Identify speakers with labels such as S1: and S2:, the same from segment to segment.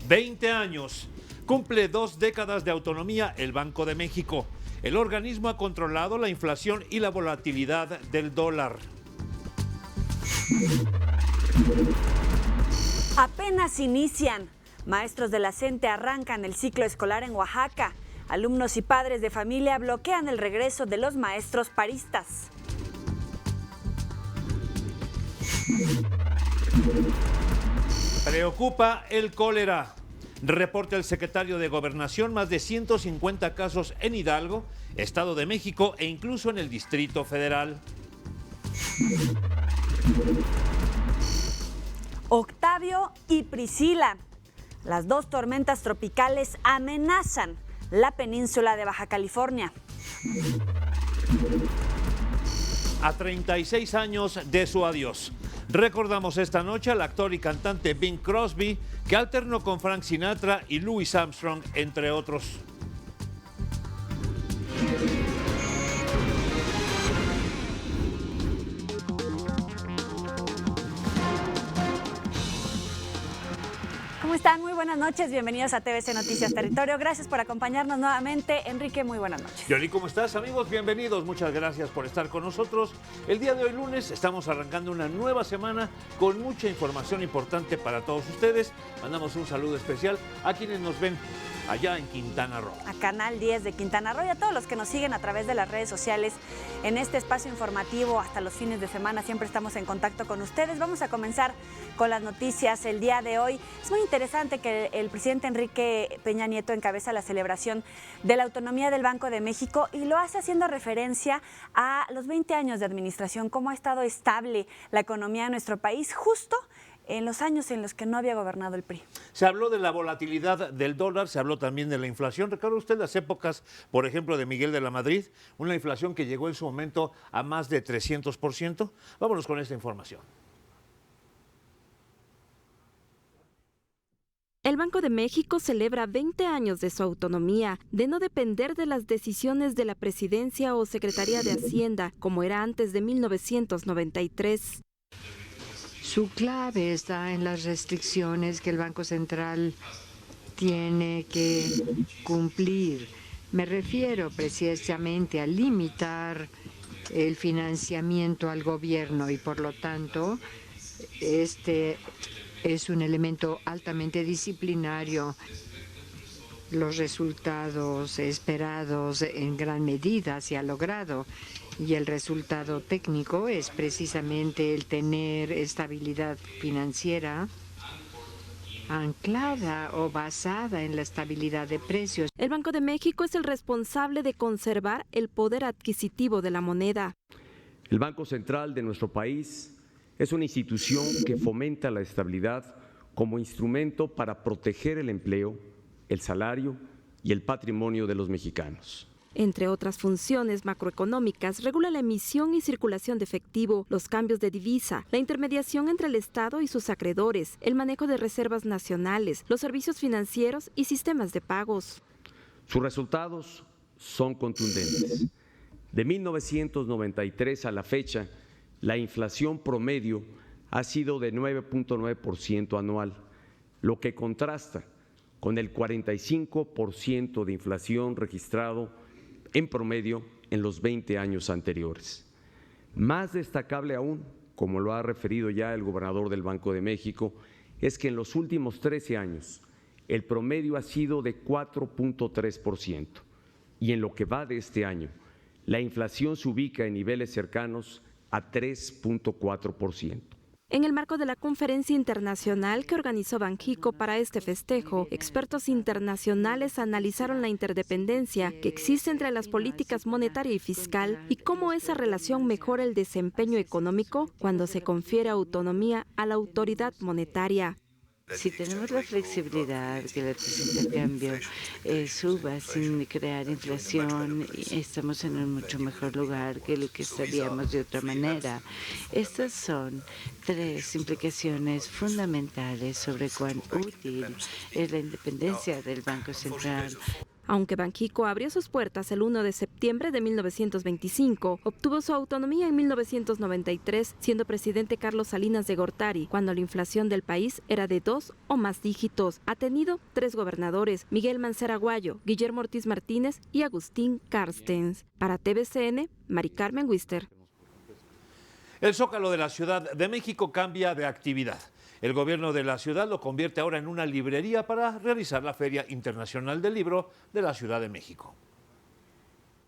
S1: «20 años. Cumple 2 décadas de autonomía el Banco de México. El organismo ha controlado la inflación y la volatilidad del dólar».
S2: Apenas inician. Maestros de la CENTE arrancan el ciclo escolar en Oaxaca. Alumnos y padres de familia bloquean el regreso de los maestros paristas.
S1: Preocupa el cólera. Reporta el secretario de Gobernación más de 150 casos en Hidalgo, Estado de México e incluso en el Distrito Federal.
S2: Octavio y Priscila. Las dos tormentas tropicales amenazan la península de Baja California.
S1: A 36 años de su adiós. Recordamos esta noche al actor y cantante Bing Crosby, que alternó con Frank Sinatra y Louis Armstrong, entre otros.
S2: ¿Cómo están? Muy buenas noches, bienvenidos a TVC Noticias Territorio. Gracias por acompañarnos nuevamente. Enrique, muy buenas noches.
S1: Yoli, ¿cómo estás, amigos? Bienvenidos, muchas gracias por estar con nosotros. El día de hoy, lunes, estamos arrancando una nueva semana con mucha información importante para todos ustedes. Mandamos un saludo especial a quienes nos ven allá en Quintana Roo.
S2: A Canal 10 de Quintana Roo y a todos los que nos siguen a través de las redes sociales en este espacio informativo hasta los fines de semana. Siempre estamos en contacto con ustedes. Vamos a comenzar con las noticias el día de hoy. Es muy interesante que el presidente Enrique Peña Nieto encabeza la celebración de la autonomía del Banco de México y lo hace haciendo referencia a los 20 años de administración, cómo ha estado estable la economía de nuestro país justo en los años en los que no había gobernado el PRI.
S1: Se habló de la volatilidad del dólar, se habló también de la inflación. ¿Recuerda usted las épocas, por ejemplo, de Miguel de la Madrid? Una inflación que llegó en su momento a más de 300%. Vámonos con esta información.
S3: El Banco de México celebra 20 años de su autonomía, de no depender de las decisiones de la Presidencia o Secretaría de Hacienda, como era antes de 1993.
S4: Su clave está en las restricciones que el Banco Central tiene que cumplir. Me refiero precisamente a limitar el financiamiento al gobierno y por lo tanto este es un elemento altamente disciplinario. Los resultados esperados en gran medida se ha logrado. Y el resultado técnico es precisamente el tener estabilidad financiera anclada o basada en la estabilidad de precios.
S3: El Banco de México es el responsable de conservar el poder adquisitivo de la moneda.
S5: El Banco Central de nuestro país es una institución que fomenta la estabilidad como instrumento para proteger el empleo, el salario y el patrimonio de los mexicanos.
S3: Entre otras funciones macroeconómicas, regula la emisión y circulación de efectivo, los cambios de divisa, la intermediación entre el Estado y sus acreedores, el manejo de reservas nacionales, los servicios financieros y sistemas de pagos.
S5: Sus resultados son contundentes. De 1993 a la fecha, la inflación promedio ha sido de 9.9% anual, lo que contrasta con el 45% de inflación registrado en promedio en los 20 años anteriores. Más destacable aún, como lo ha referido ya el gobernador del Banco de México, es que en los últimos 13 años el promedio ha sido de 4.3% y en lo que va de este año la inflación se ubica en niveles cercanos a 3.4%.
S3: En el marco de la conferencia internacional que organizó Banxico para este festejo, expertos internacionales analizaron la interdependencia que existe entre las políticas monetaria y fiscal y cómo esa relación mejora el desempeño económico cuando se confiere autonomía a la autoridad monetaria.
S6: Si tenemos la flexibilidad que la tasa de intercambio suba sin crear inflación, estamos en un mucho mejor lugar que lo que estaríamos de otra manera. Estas son tres implicaciones fundamentales sobre cuán útil es la independencia del Banco Central.
S3: Aunque Banxico abrió sus puertas el 1 de septiembre de 1925, obtuvo su autonomía en 1993, siendo presidente Carlos Salinas de Gortari, cuando la inflación del país era de 2 o más dígitos. Ha tenido 3 gobernadores: Miguel Mancera Aguayo, Guillermo Ortiz Martínez y Agustín Carstens. Para TVCN, Mari Carmen Wister.
S1: El Zócalo de la Ciudad de México cambia de actividad. El gobierno de la ciudad lo convierte ahora en una librería para realizar la Feria Internacional del Libro de la Ciudad de México.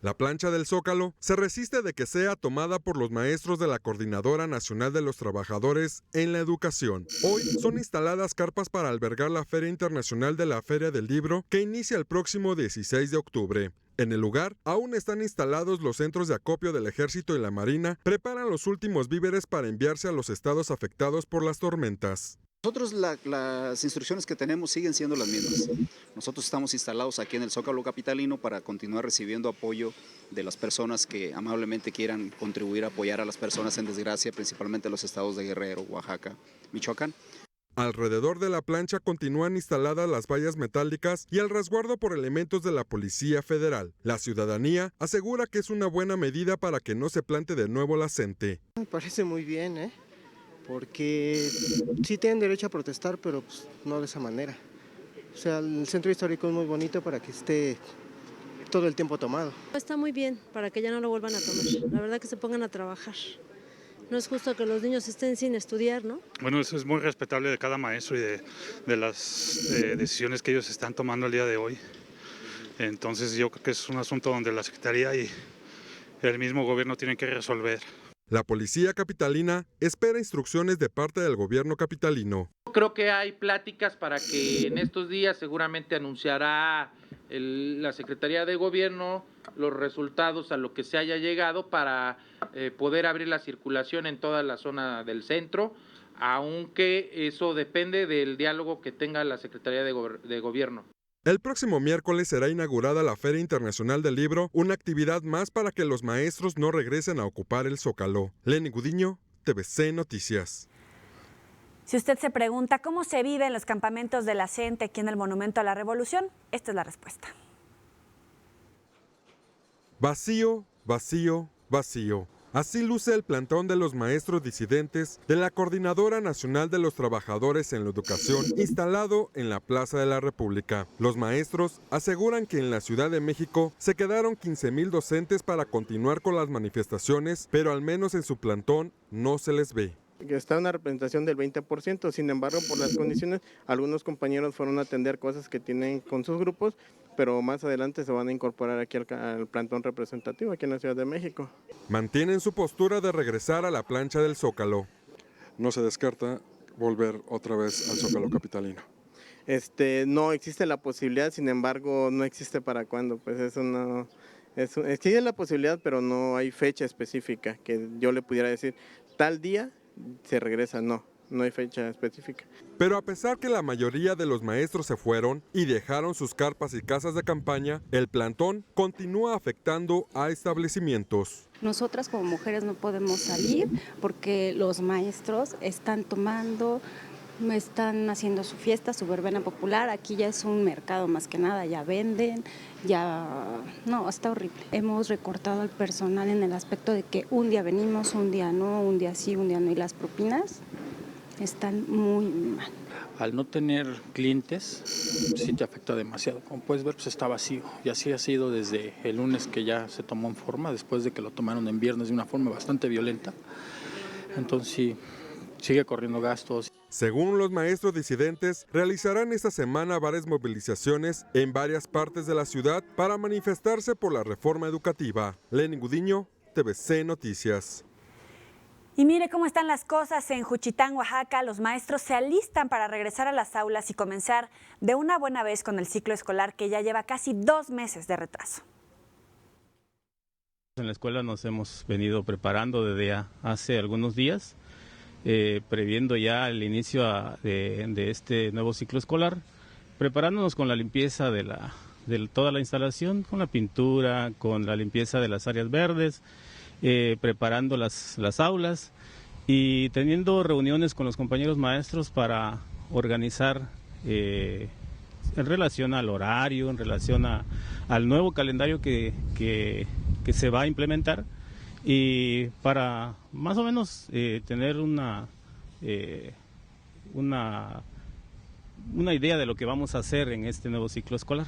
S7: La plancha del Zócalo se resiste de que sea tomada por los maestros de la Coordinadora Nacional de los Trabajadores en la Educación. Hoy son instaladas carpas para albergar la Feria Internacional de la Feria del Libro, que inicia el próximo 16 de octubre. En el lugar, aún están instalados los centros de acopio del Ejército y la Marina, preparan los últimos víveres para enviarse a los estados afectados por las tormentas.
S8: Nosotros las instrucciones que tenemos siguen siendo las mismas. Nosotros estamos instalados aquí en el Zócalo capitalino para continuar recibiendo apoyo de las personas que amablemente quieran contribuir a apoyar a las personas en desgracia, principalmente los estados de Guerrero, Oaxaca, Michoacán.
S7: Alrededor de la plancha continúan instaladas las vallas metálicas y el resguardo por elementos de la Policía Federal. La ciudadanía asegura que es una buena medida para que no se plante de nuevo la gente.
S9: Me parece muy bien, porque sí tienen derecho a protestar, pero pues, no de esa manera. O sea, el centro histórico es muy bonito para que esté todo el tiempo tomado.
S10: Está muy bien, para que ya no lo vuelvan a tomar. La verdad que se pongan a trabajar. No es justo que los niños estén sin estudiar, ¿no?
S11: Bueno, eso es muy respetable de cada maestro y de las decisiones que ellos están tomando el día de hoy. Entonces yo creo que es un asunto donde la Secretaría y el mismo gobierno tienen que resolver.
S7: La policía capitalina espera instrucciones de parte del gobierno capitalino.
S12: Creo que hay pláticas para que en estos días seguramente anunciará la Secretaría de Gobierno los resultados a lo que se haya llegado para poder abrir la circulación en toda la zona del centro, aunque eso depende del diálogo que tenga la Secretaría de Gobierno.
S7: El próximo miércoles será inaugurada la Feria Internacional del Libro, una actividad más para que los maestros no regresen a ocupar el Zócalo. Lenny Gudiño, TVC Noticias.
S2: Si usted se pregunta cómo se vive en los campamentos de la CENTE aquí en el Monumento a la Revolución, esta es la respuesta.
S7: Vacío, vacío, vacío. Así luce el plantón de los maestros disidentes de la Coordinadora Nacional de los Trabajadores en la Educación, instalado en la Plaza de la República. Los maestros aseguran que en la Ciudad de México se quedaron 15,000 docentes para continuar con las manifestaciones, pero al menos en su plantón no se les ve.
S9: Está una representación del 20%, sin embargo, por las condiciones, algunos compañeros fueron a atender cosas que tienen con sus grupos, pero más adelante se van a incorporar aquí al plantón representativo, aquí en la Ciudad de México.
S7: Mantienen su postura de regresar a la plancha del Zócalo.
S13: No se descarta volver otra vez al Zócalo capitalino.
S9: No existe la posibilidad, sin embargo, no existe para cuándo, pues eso no... Existe la posibilidad, pero no hay fecha específica que yo le pudiera decir, tal día se regresa, no hay fecha específica.
S7: Pero a pesar que la mayoría de los maestros se fueron y dejaron sus carpas y casas de campaña, el plantón continúa afectando a establecimientos.
S14: Nosotras como mujeres no podemos salir porque los maestros están tomando, están haciendo su fiesta, su verbena popular. Aquí ya es un mercado más que nada, ya venden, no, está horrible. Hemos recortado al personal en el aspecto de que un día venimos, un día no, un día sí, un día no, y las propinas están muy mal.
S15: Al no tener clientes, sí te afecta demasiado. Como puedes ver, pues está vacío. Y así ha sido desde el lunes, que ya se tomó en forma, después de que lo tomaron en viernes de una forma bastante violenta. Entonces sí, sigue corriendo gastos.
S7: Según los maestros disidentes, realizarán esta semana varias movilizaciones en varias partes de la ciudad para manifestarse por la reforma educativa. Lenny Gudiño, TVC Noticias.
S2: Y mire cómo están las cosas en Juchitán, Oaxaca. Los maestros se alistan para regresar a las aulas y comenzar de una buena vez con el ciclo escolar que ya lleva casi 2 meses de retraso.
S16: En la escuela nos hemos venido preparando desde hace algunos días previendo ya el inicio de este nuevo ciclo escolar, preparándonos con la limpieza de toda la instalación, con la pintura, con la limpieza de las áreas verdes, preparando las aulas y teniendo reuniones con los compañeros maestros para organizar en relación al horario, en relación al nuevo calendario que se va a implementar, y para más o menos tener una idea de lo que vamos a hacer en este nuevo ciclo escolar.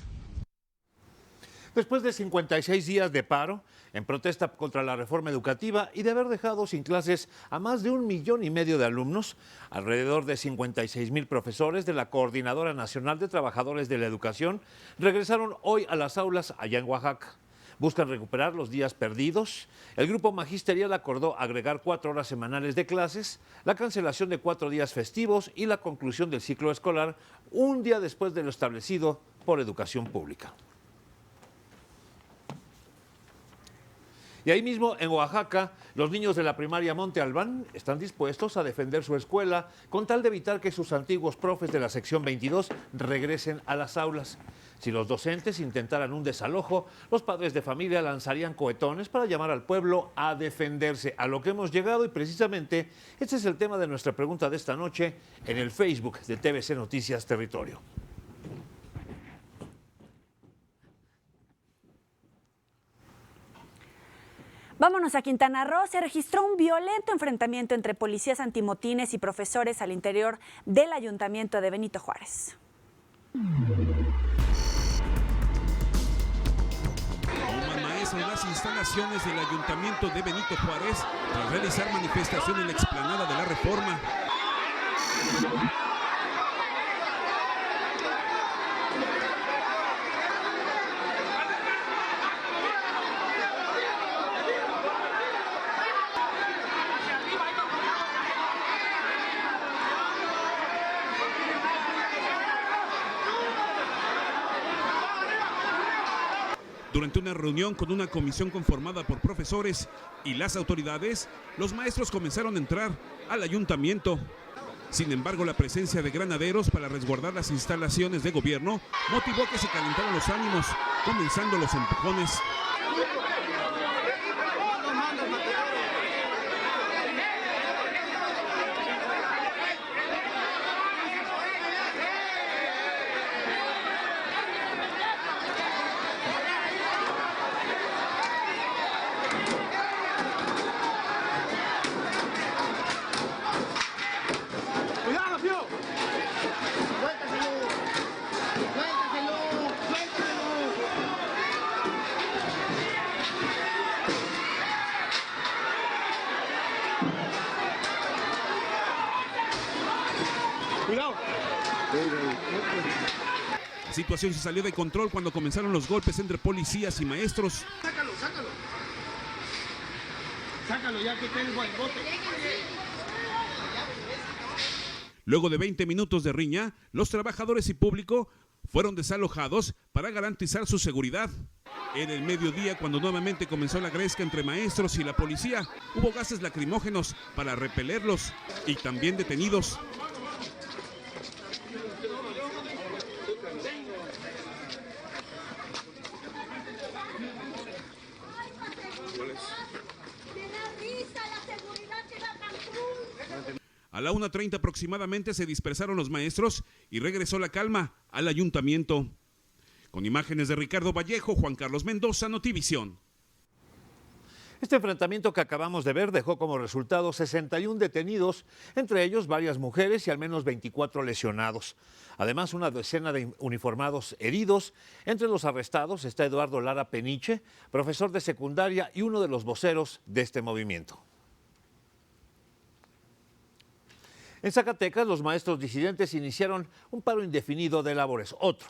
S1: Después de 56 días de paro, en protesta contra la reforma educativa y de haber dejado sin clases a más de 1,5 millones de alumnos, alrededor de 56,000 profesores de la Coordinadora Nacional de Trabajadores de la Educación regresaron hoy a las aulas allá en Oaxaca. Buscan recuperar los días perdidos. El grupo magisterial acordó agregar 4 horas semanales de clases, la cancelación de 4 días festivos y la conclusión del ciclo escolar un día después de lo establecido por Educación Pública. Y ahí mismo, en Oaxaca, los niños de la primaria Monte Albán están dispuestos a defender su escuela con tal de evitar que sus antiguos profes de la sección 22 regresen a las aulas. Si los docentes intentaran un desalojo, los padres de familia lanzarían cohetones para llamar al pueblo a defenderse. A lo que hemos llegado, y precisamente este es el tema de nuestra pregunta de esta noche en el Facebook de TVC Noticias Territorio.
S2: Vámonos a Quintana Roo. Se registró un violento enfrentamiento entre policías antimotines y profesores al interior del ayuntamiento de Benito Juárez.
S17: Toman maestros las instalaciones del ayuntamiento de Benito Juárez tras realizar manifestación en la explanada de la Reforma. Durante una reunión con una comisión conformada por profesores y las autoridades, los maestros comenzaron a entrar al ayuntamiento. Sin embargo, la presencia de granaderos para resguardar las instalaciones de gobierno motivó que se calentaran los ánimos, comenzando los empujones. La situación se salió de control cuando comenzaron los golpes entre policías y maestros.
S18: Sácalo. Sácalo ya que tengo el bote.
S17: Luego de 20 minutos de riña, los trabajadores y público fueron desalojados para garantizar su seguridad. En el mediodía, cuando nuevamente comenzó la gresca entre maestros y la policía, hubo gases lacrimógenos para repelerlos y también detenidos. A la 1:30 aproximadamente se dispersaron los maestros y regresó la calma al ayuntamiento. Con imágenes de Ricardo Vallejo, Juan Carlos Mendoza, Notivisión.
S1: Este enfrentamiento que acabamos de ver dejó como resultado 61 detenidos, entre ellos varias mujeres y al menos 24 lesionados. Además, una decena de uniformados heridos. Entre los arrestados está Eduardo Lara Peniche, profesor de secundaria y uno de los voceros de este movimiento. En Zacatecas, los maestros disidentes iniciaron un paro indefinido de labores. Otro.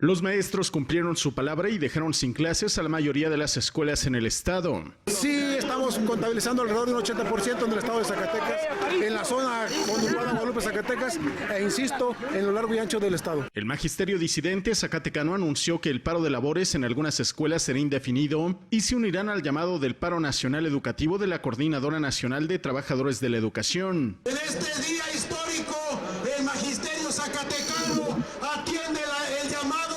S19: Los maestros cumplieron su palabra y dejaron sin clases a la mayoría de las escuelas en el estado.
S18: Sí, estamos contabilizando alrededor de un 80% en el estado de Zacatecas, en la zona conurbada Guadalupe, Zacatecas, e insisto, en lo largo y ancho del estado.
S19: El magisterio disidente zacatecano anunció que el paro de labores en algunas escuelas será indefinido y se unirán al llamado del paro nacional educativo de la Coordinadora Nacional de Trabajadores de la Educación.
S18: En este día histórico, el magisterio zacatecano atiende el llamado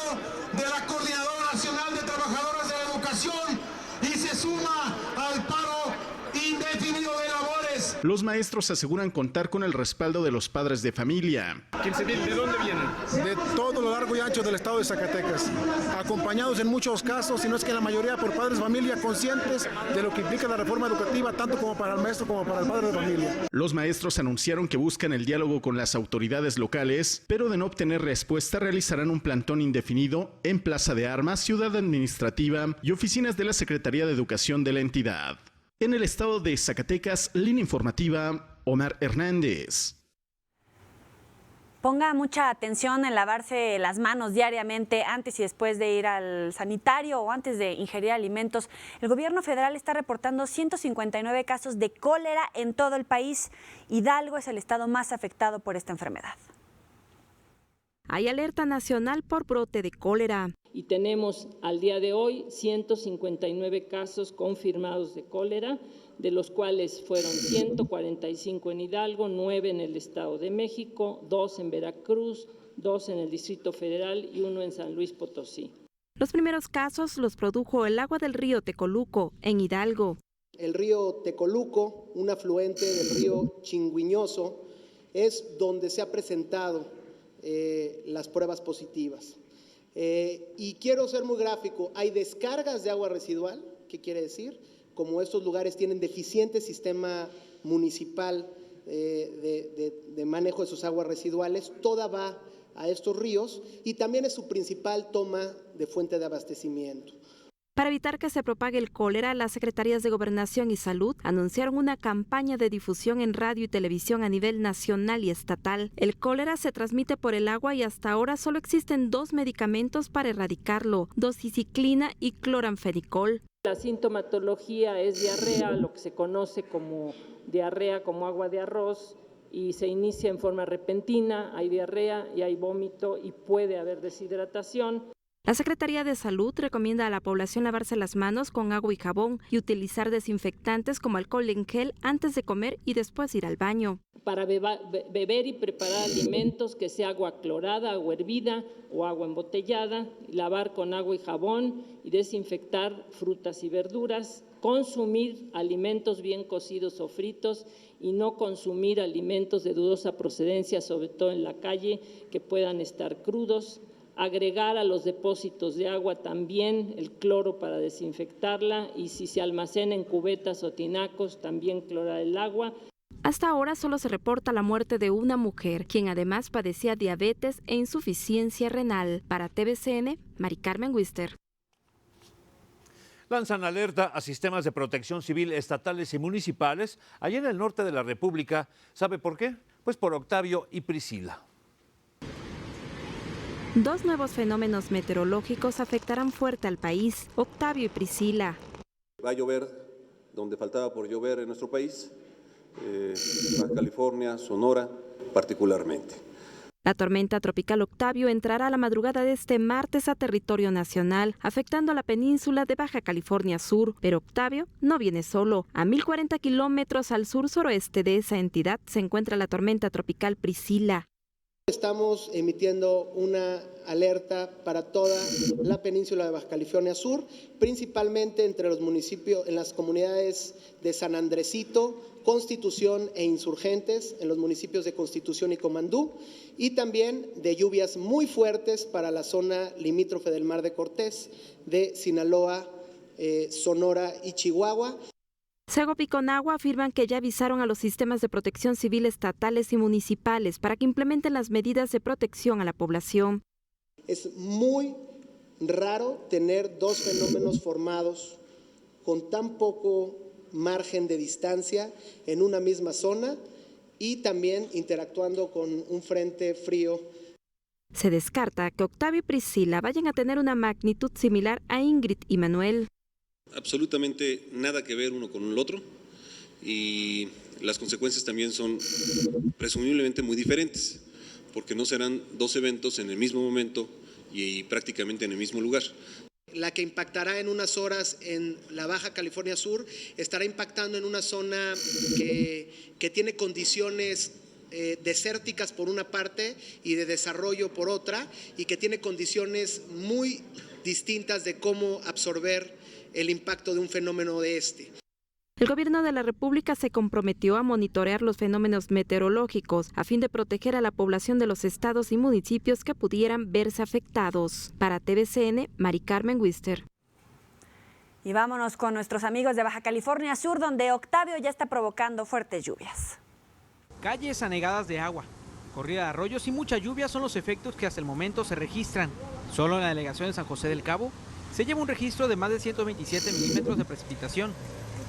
S18: de la Coordinadora Nacional de Trabajadores de la Educación y se suma al paro indefinido de labores.
S19: Los maestros aseguran contar con el respaldo de los padres de familia.
S18: ¿De dónde vienen? De todo lo largo y ancho del estado de Zacatecas, acompañados en muchos casos, si no es que la mayoría por padres de familia conscientes de lo que implica la reforma educativa, tanto como para el maestro como para el padre de familia.
S19: Los maestros anunciaron que buscan el diálogo con las autoridades locales, pero de no obtener respuesta realizarán un plantón indefinido en Plaza de Armas, Ciudad Administrativa y oficinas de la Secretaría de Educación de la entidad. En el estado de Zacatecas, línea informativa, Omar Hernández.
S2: Ponga mucha atención en lavarse las manos diariamente antes y después de ir al sanitario o antes de ingerir alimentos. El gobierno federal está reportando 159 casos de cólera en todo el país. Hidalgo es el estado más afectado por esta enfermedad.
S3: Hay alerta nacional por brote de cólera.
S20: Y tenemos al día de hoy 159 casos confirmados de cólera, de los cuales fueron 145 en Hidalgo, 9 en el Estado de México, 2 en Veracruz, 2 en el Distrito Federal y 1 en San Luis Potosí.
S3: Los primeros casos los produjo el agua del río Tecoluco, en Hidalgo.
S21: El río Tecoluco, un afluente del río Chingüiñoso, es donde se ha presentado las pruebas positivas. Y quiero ser muy gráfico, hay descargas de agua residual, ¿qué quiere decir? Como estos lugares tienen deficiente sistema municipal de manejo de sus aguas residuales, toda va a estos ríos y también es su principal toma de fuente de abastecimiento.
S3: Para evitar que se propague el cólera, las Secretarías de Gobernación y Salud anunciaron una campaña de difusión en radio y televisión a nivel nacional y estatal. El cólera se transmite por el agua y hasta ahora solo existen 2 medicamentos para erradicarlo, doxiciclina y cloranfenicol.
S20: La sintomatología es diarrea, lo que se conoce como diarrea como agua de arroz, y se inicia en forma repentina, hay diarrea y hay vómito y puede haber deshidratación.
S3: La Secretaría de Salud recomienda a la población lavarse las manos con agua y jabón y utilizar desinfectantes como alcohol en gel antes de comer y después ir al baño.
S20: Para beber y preparar alimentos, que sea agua clorada, agua hervida o agua embotellada, lavar con agua y jabón y desinfectar frutas y verduras, consumir alimentos bien cocidos o fritos y no consumir alimentos de dudosa procedencia, sobre todo en la calle, que puedan estar crudos. Agregar a los depósitos de agua también el cloro para desinfectarla y si se almacena en cubetas o tinacos, también clorar el agua.
S3: Hasta ahora solo se reporta la muerte de una mujer, quien además padecía diabetes e insuficiencia renal. Para TVCN, Mari Carmen Wister.
S1: Lanzan alerta a sistemas de protección civil estatales y municipales allá en el norte de la República. ¿Sabe por qué? Pues por Octavio y Priscila.
S3: 2 nuevos fenómenos meteorológicos afectarán fuerte al país, Octavio y Priscila.
S22: Va a llover donde faltaba por llover en nuestro país, Baja California, Sonora particularmente.
S3: La tormenta tropical Octavio entrará a la madrugada de este martes a territorio nacional, afectando a la península de Baja California Sur. Pero Octavio no viene solo. A 1,040 kilómetros al sur-suroeste de esa entidad se encuentra la tormenta tropical Priscila.
S21: Estamos emitiendo una alerta para toda la península de Baja California Sur, principalmente entre los municipios, en las comunidades de San Andresito, Constitución e Insurgentes, en los municipios de Constitución y Comandú, y también de lluvias muy fuertes para la zona limítrofe del Mar de Cortés, de Sinaloa, Sonora y Chihuahua.
S3: Segob y Conagua afirman que ya avisaron a los sistemas de protección civil estatales y municipales para que implementen las medidas de protección a la población.
S21: Es muy raro tener 2 fenómenos formados con tan poco margen de distancia en una misma zona y también interactuando con un frente frío.
S3: Se descarta que Octavio y Priscila vayan a tener una magnitud similar a Ingrid y Manuel.
S22: Absolutamente nada que ver uno con el otro y las consecuencias también son presumiblemente muy diferentes, porque no serán dos eventos en el mismo momento y prácticamente en el mismo lugar.
S21: La que impactará en unas horas en la Baja California Sur estará impactando en una zona que tiene condiciones desérticas por una parte y de desarrollo por otra, y que tiene condiciones muy distintas de cómo absorber el impacto de un fenómeno de este.
S3: El gobierno de la República se comprometió a monitorear los fenómenos meteorológicos a fin de proteger a la población de los estados y municipios que pudieran verse afectados. Para TVCN, Mari Carmen Wister.
S2: Y vámonos con nuestros amigos de Baja California Sur, donde Octavio ya está provocando fuertes lluvias.
S4: Calles anegadas de agua, corrida de arroyos y mucha lluvia son los efectos que hasta el momento se registran. Solo en la delegación de San José del Cabo se lleva un registro de más de 127 milímetros de precipitación.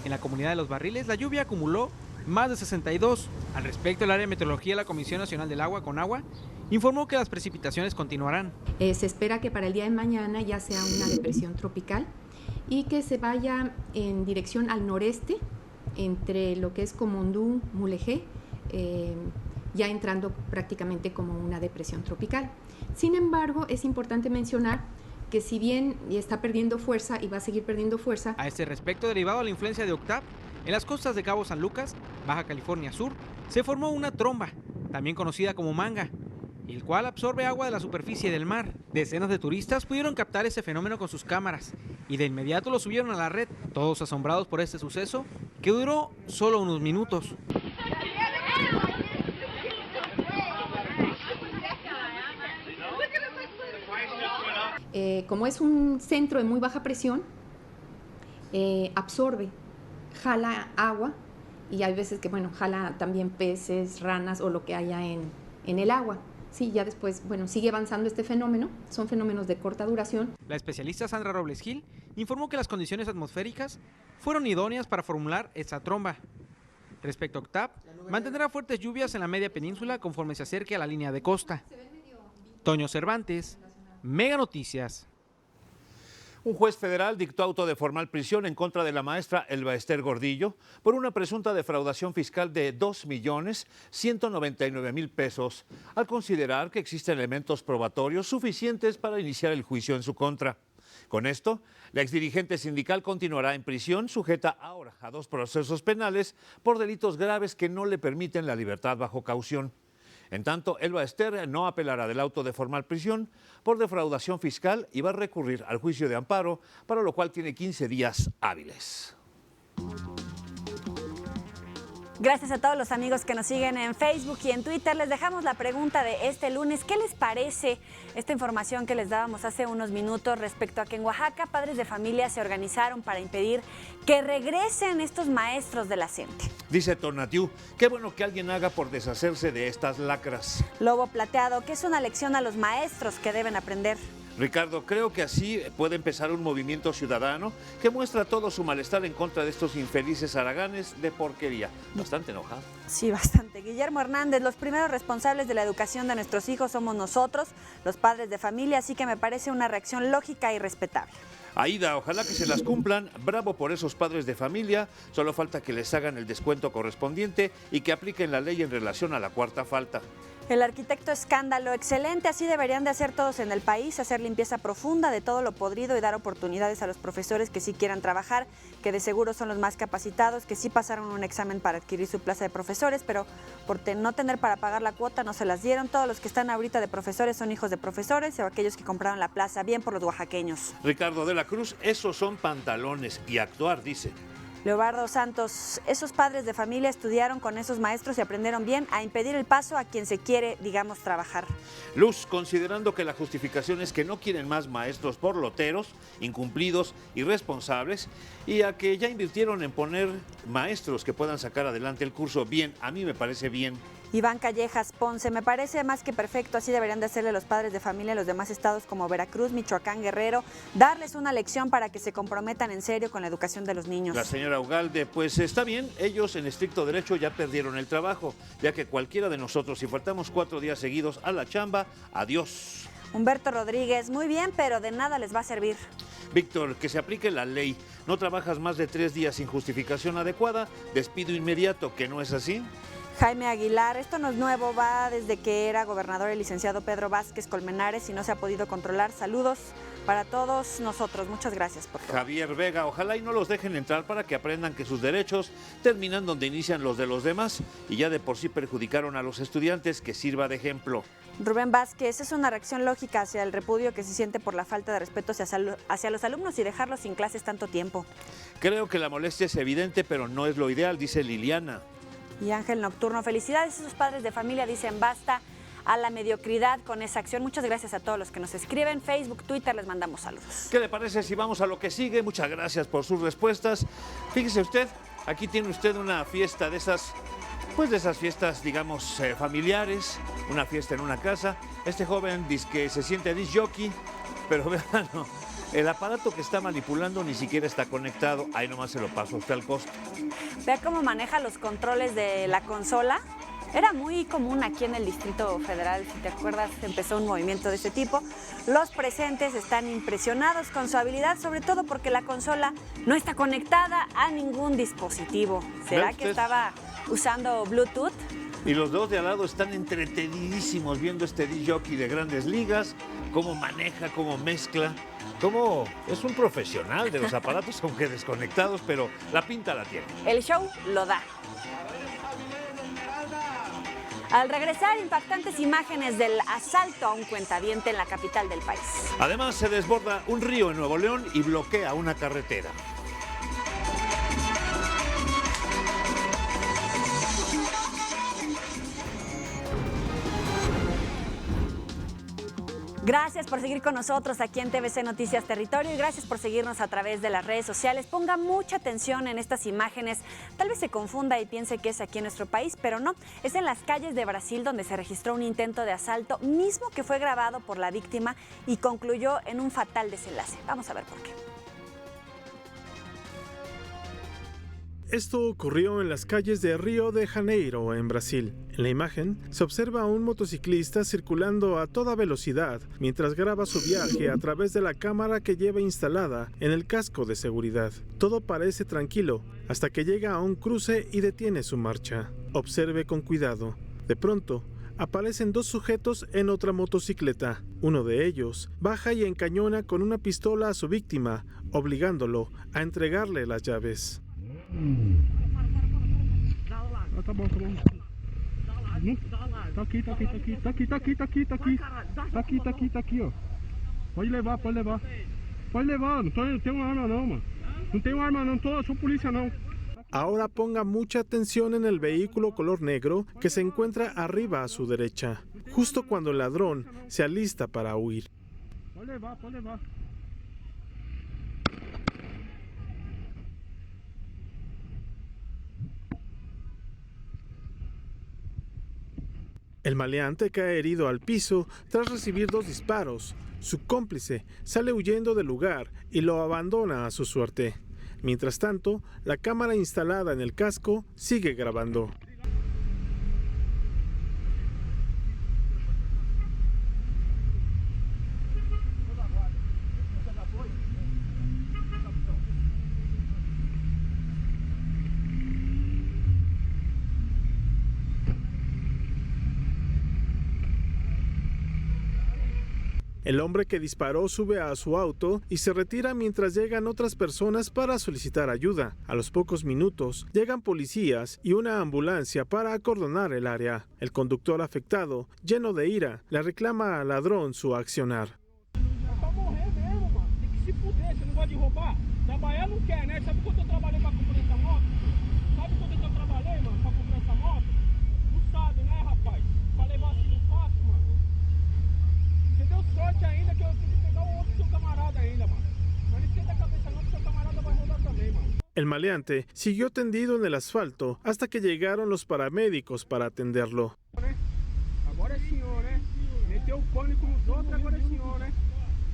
S4: En la comunidad de Los Barriles la lluvia acumuló más de 62. Al respecto, el área de meteorología de la Comisión Nacional del Agua, CONAGUA, informó que las precipitaciones continuarán.
S5: Se espera que para el día de mañana ya sea una depresión tropical y que se vaya en dirección al noreste, entre lo que es Comondú, Mulegé, ya entrando prácticamente como una depresión tropical. Sin embargo, es importante mencionar que si bien está perdiendo fuerza y va a seguir perdiendo fuerza.
S4: A este respecto, derivado a la influencia de Octav, en las costas de Cabo San Lucas, Baja California Sur, se formó una tromba, también conocida como manga, el cual absorbe agua de la superficie del mar. Decenas de turistas pudieron captar ese fenómeno con sus cámaras y de inmediato lo subieron a la red, todos asombrados por este suceso que duró solo unos minutos.
S5: Como es un centro de muy baja presión, absorbe, jala agua y hay veces que, jala también peces, ranas o lo que haya en el agua. Sí, ya después, sigue avanzando este fenómeno, son fenómenos de corta duración.
S4: La especialista Sandra Robles Gil informó que las condiciones atmosféricas fueron idóneas para formular esta tromba. Respecto a Octav, mantendrá fuertes lluvias en la media península conforme se acerque a la línea de costa. Toño Cervantes, Mega Noticias.
S1: Un juez federal dictó auto de formal prisión en contra de la maestra Elba Ester Gordillo por una presunta defraudación fiscal de 2.199.000 pesos, al considerar que existen elementos probatorios suficientes para iniciar el juicio en su contra. Con esto, la exdirigente sindical continuará en prisión, sujeta ahora a 2 procesos penales por delitos graves que no le permiten la libertad bajo caución. En tanto, Elba Ester no apelará del auto de formal prisión por defraudación fiscal y va a recurrir al juicio de amparo, para lo cual tiene 15 días hábiles.
S2: Gracias a todos los amigos que nos siguen en Facebook y en Twitter. Les dejamos la pregunta de este lunes. ¿Qué les parece esta información que les dábamos hace unos minutos respecto a que en Oaxaca padres de familia se organizaron para impedir que regresen estos maestros de la CENTE?
S1: Dice Tonatiu, qué bueno que alguien haga por deshacerse de estas lacras.
S2: Lobo Plateado, que es una lección a los maestros que deben aprender.
S1: Ricardo, creo que así puede empezar un movimiento ciudadano que muestra todo su malestar en contra de estos infelices haraganes de porquería. Bastante enojado.
S2: Sí, bastante. Guillermo Hernández, los primeros responsables de la educación de nuestros hijos somos nosotros, los padres de familia, así que me parece una reacción lógica y respetable.
S1: Aida, ojalá que se las cumplan. Bravo por esos padres de familia. Solo falta que les hagan el descuento correspondiente y que apliquen la ley en relación a la cuarta falta.
S2: El arquitecto Escándalo, excelente, así deberían de hacer todos en el país, hacer limpieza profunda de todo lo podrido y dar oportunidades a los profesores que sí quieran trabajar, que de seguro son los más capacitados, que sí pasaron un examen para adquirir su plaza de profesores, pero por no tener para pagar la cuota no se las dieron. Todos los que están ahorita de profesores son hijos de profesores o aquellos que compraron la plaza, bien por los oaxaqueños.
S1: Ricardo de la Cruz, esos son pantalones y actuar, dice.
S2: Leobardo Santos, esos padres de familia estudiaron con esos maestros y aprendieron bien a impedir el paso a quien se quiere, digamos, trabajar.
S1: Luz, considerando que la justificación es que no quieren más maestros por loteros, incumplidos, irresponsables, y a que ya invirtieron en poner maestros que puedan sacar adelante el curso bien, a mí me parece bien.
S2: Iván Callejas Ponce, me parece más que perfecto, así deberían de hacerle los padres de familia en los demás estados como Veracruz, Michoacán, Guerrero, darles una lección para que se comprometan en serio con la educación de los niños.
S1: La señora Ugalde, pues está bien, ellos en estricto derecho ya perdieron el trabajo, ya que cualquiera de nosotros, si faltamos 4 días seguidos a la chamba, adiós.
S2: Humberto Rodríguez, muy bien, pero de nada les va a servir.
S1: Víctor, que se aplique la ley. No trabajas más de 3 días sin justificación adecuada, despido inmediato, ¿que no es así?
S2: Jaime Aguilar, esto no es nuevo, va desde que era gobernador el licenciado Pedro Vázquez Colmenares y no se ha podido controlar. Saludos para todos nosotros, muchas gracias por todo.
S1: Javier Vega, ojalá y no los dejen entrar para que aprendan que sus derechos terminan donde inician los de los demás y ya de por sí perjudicaron a los estudiantes, que sirva de ejemplo.
S2: Rubén Vázquez, es una reacción lógica hacia el repudio que se siente por la falta de respeto hacia los alumnos y dejarlos sin clases tanto tiempo.
S1: Creo que la molestia es evidente, pero no es lo ideal, dice Liliana.
S2: Y Ángel Nocturno, felicidades a sus padres de familia, dicen basta a la mediocridad con esa acción. Muchas gracias a todos los que nos escriben, Facebook, Twitter, les mandamos saludos.
S1: ¿Qué le parece si vamos a lo que sigue? Muchas gracias por sus respuestas. Fíjese usted, aquí tiene usted una fiesta de esas, pues de esas fiestas, digamos, familiares, una fiesta en una casa. Este joven dice que se siente disc jockey, pero vean, no, el aparato que está manipulando ni siquiera está conectado. Ahí nomás se lo paso a usted al costo.
S2: Vea cómo maneja los controles de la consola. Era muy común aquí en el Distrito Federal, si te acuerdas, empezó un movimiento de este tipo. Los presentes están impresionados con su habilidad, sobre todo porque la consola no está conectada a ningún dispositivo. ¿Será que estaba usando Bluetooth?
S1: Y los dos de al lado están entretenidísimos viendo este disc jockey de Grandes Ligas, cómo maneja, cómo mezcla, cómo es un profesional de los aparatos, aunque desconectados, pero la pinta la tiene.
S2: El show lo da. Al regresar, impactantes imágenes del asalto a un cuentaviente en la capital del país.
S1: Además, se desborda un río en Nuevo León y bloquea una carretera.
S2: Gracias por seguir con nosotros aquí en TVC Noticias Territorio y gracias por seguirnos a través de las redes sociales. Ponga mucha atención en estas imágenes. Tal vez se confunda y piense que es aquí en nuestro país, pero no. Es en las calles de Brasil donde se registró un intento de asalto, mismo que fue grabado por la víctima y concluyó en un fatal desenlace. Vamos a ver por qué.
S6: Esto ocurrió en las calles de Río de Janeiro, en Brasil. En la imagen se observa a un motociclista circulando a toda velocidad mientras graba su viaje a través de la cámara que lleva instalada en el casco de seguridad. Todo parece tranquilo hasta que llega a un cruce y detiene su marcha. Observe con cuidado. De pronto, aparecen 2 sujetos en otra motocicleta. Uno de ellos baja y encañona con una pistola a su víctima, obligándolo a entregarle las llaves.
S8: Tá bom. Tá aqui, ó. Pode levar. Não tenho uma arma não, mano. Não tenho arma não, sou polícia não.
S6: Ahora ponga mucha atención en el vehículo color negro que se encuentra arriba a su derecha, justo cuando el ladrón se alista para huir.
S8: Pode levar.
S6: El maleante cae herido al piso tras recibir 2 disparos. Su cómplice sale huyendo del lugar y lo abandona a su suerte. Mientras tanto, la cámara instalada en el casco sigue grabando. El hombre que disparó sube a su auto y se retira mientras llegan otras personas para solicitar ayuda. A los pocos minutos llegan policías y una ambulancia para acordonar el área. El conductor afectado, lleno de ira, le reclama al ladrón su accionar.
S8: Sorte ainda que eu tive que pegar o outro seu camarada ainda, mano. Mas não esquenta a cabeça não, que seu camarada vai rodar também, mano.
S6: El maleante siguió tendido en el asfalto hasta que llegaron los paramédicos para atenderlo.
S8: Agora é senhor, né? Meteu pânico nos outros, agora é senhor, né?